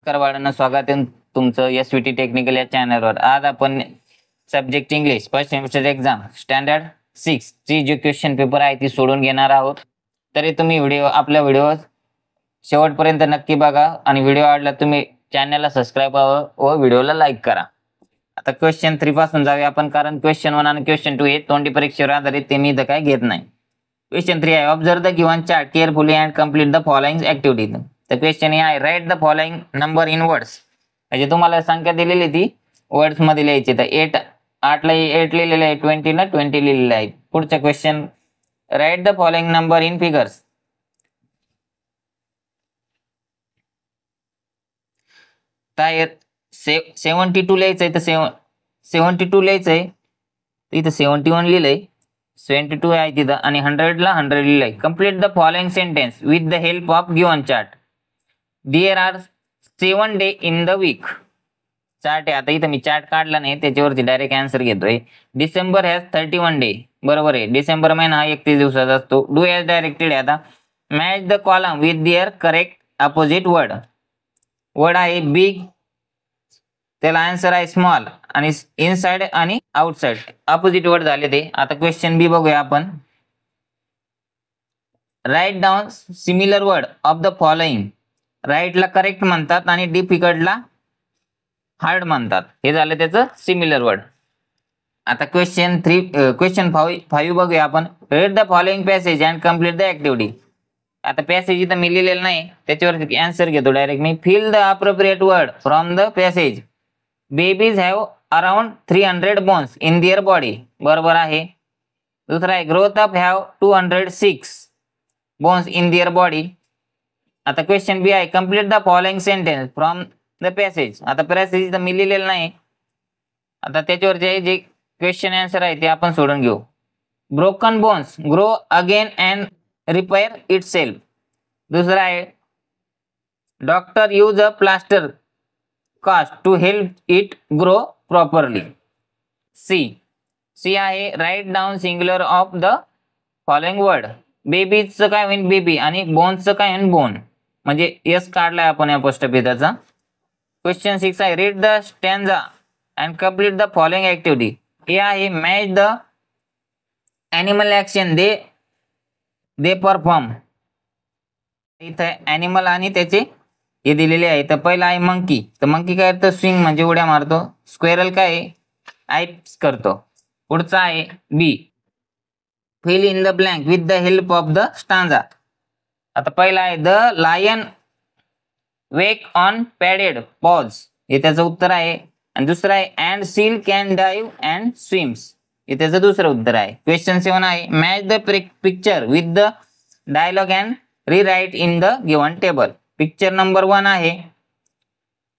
बाळांनो, स्वागत आहे तुमचं एसवीटी टेक्निकल या चॅनलवर। आज आपण subject English first semester exam standard 6 ची जो क्वेश्चन पेपर आहे ती सोडून घेणार आहोत। तरी तुम्ही आपल्या व्हिडिओ शेवटपर्यंत नक्की बघा आणि व्हिडिओ आवडला तुम्ही चॅनलला सबस्क्राइब व व्हिडिओला लाईक करा। आता क्वेश्चन 3 पासून जाऊया आपण, कारण क्वेश्चन 1 आणि क्वेश्चन 2 हे तोंडी परीक्षेवर आधारित ते मी इथं काय घेत नाही। क्वेश्चन 3 आहे, observe the given chart carefully and complete the following activity. तर क्वेश्चन हे आहे, write the following number in words. म्हणजे तुम्हाला संख्या दिलेली ती वर्ड्स मध्ये लिहायची। तर 8 ला 8 लिहिलेलं आहे, 20 ला 20 लिहिलेलं आहे। पुढचा question, write the following number in figures. तर 72 लिहायचं आहे, तर 72 लिहायचं आहे, इथं 71 लिहिलंय, 72 आहे तिथं, आणि 100 ला 100 लिहिलंय। Complete the following sentence with the help of given chart. There are 7 day in the week. Chart आहे, आता इथं मी चार्ट काढला नाही, त्याच्यावरती डायरेक्ट आन्सर घेतोय। डिसेंबर हॅज 31 डे, बरोबर आहे, डिसेंबर महिना हा 31 दिवसाचा असतो। डू हॅज डायरेक्टेड आहे, आता match the column with their correct opposite word. Word आहे बिग, त्याला आन्सर आहे स्मॉल, आणि इनसाइड आणि आउटसाइड अपोजिट वर्ड झाले ते। आता क्वेश्चन बी बघूया आपण, write down similar word of the following. राईटला करेक्ट म्हणतात आणि डिफिकल्टला हार्ड म्हणतात, हे झालं त्याचं सिमिलर वर्ड। आता क्वेश्चन 5 बघूया आपण, read the following passage and complete the activity. आता पॅसेज इथं मी लिहिलेलं नाही, त्याच्यावर आन्सर घेतो डायरेक्ट मी। Fill the appropriate word from the passage. Babies have around 300 bones in their body, बरोबर आहे। दुसरा आहे, growth up have 206 bones in their body. आता क्वेश्चन बी आहे, complete the following sentence from the passage. आता passage इथं मी लिहिलेलं नाही, आता त्याच्यावरचे जे क्वेश्चन आन्सर आहे ते आपण सोडून घेऊ। Broken bones grow again and repair itself. दुसरा आहे, doctor use a plaster cast to help it grow properly. C आहे, write down singular of the following word. बेबीचं काय होईल बेबी, आणि बोन्सचं काय होईल बोन, म्हणजे यस काढलाय आपण या पोस्टपेदाचा। क्वेश्चन 6 आहे, read the stanza and complete the following activity. हे आहे, match the animal action they perform. इथं ॲनिमल आणि त्याचे हे दिलेले आहे। तर पहिला आहे मंकी, तर मंकी काय करतो, स्विंग म्हणजे उड्या मारतो। स्क्वेरल काय आहे, आईप्स करतो। पुढचा आहे B, fill in the blank with the help of the stanza. आता पहिला आहे, the lion wake on padded paws, हे त्याचं उत्तर आहे। आणि दुसरं आहे, and seal can dive and swims, हे त्याचं दुसरं उत्तर आहे। क्वेश्चन 7 आहे, match the picture with the dialogue and rewrite in the given table. Picture number 1 आहे,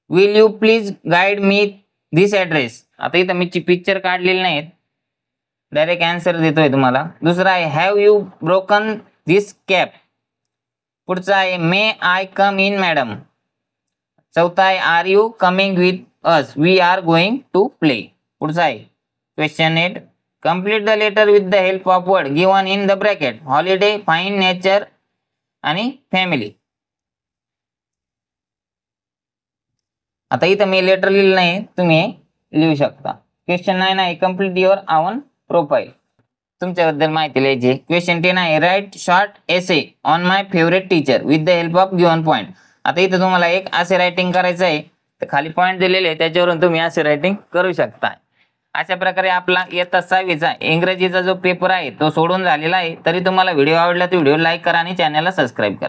will you please guide me this address. आता इथं मी पिक्चर काढलेली नाहीत, डायरेक्ट आन्सर देतोय तुम्हाला। दुसरा आहे, have you broken this cap. पुढचा आहे, may I come in madam. चौथा आहे, are you coming with us, we are going to play. पुढचा आहे question 8, complete the letter with the help of word given in the bracket. Holiday, fine, nature आणि family. आता इथं me later लिहिलं नाही, तुम्ही लिहू शकता। क्वेश्चन 9 आहे, कंप्लीट युअर ओन प्रोफाईल, तुमच्याबद्दल माहिती लिहायची। क्वेश्चन 10 आहे, write short essay on my favourite teacher with the help of given point. आता इथं तुम्हाला एक असे रायटिंग करायचं आहे, तर खाली पॉईंट दिलेले आहे, त्याच्यावरून तुम्ही असे रायटिंग करू शकता। अशा प्रकारे आपला इयत्ता 6वीचा इंग्रजीचा जो पेपर आहे तो सोडून झालेला आहे। तरी तुम्हाला व्हिडिओ आवडला तर व्हिडिओ लाईक करा आणि चॅनलला सबस्क्राईब करा।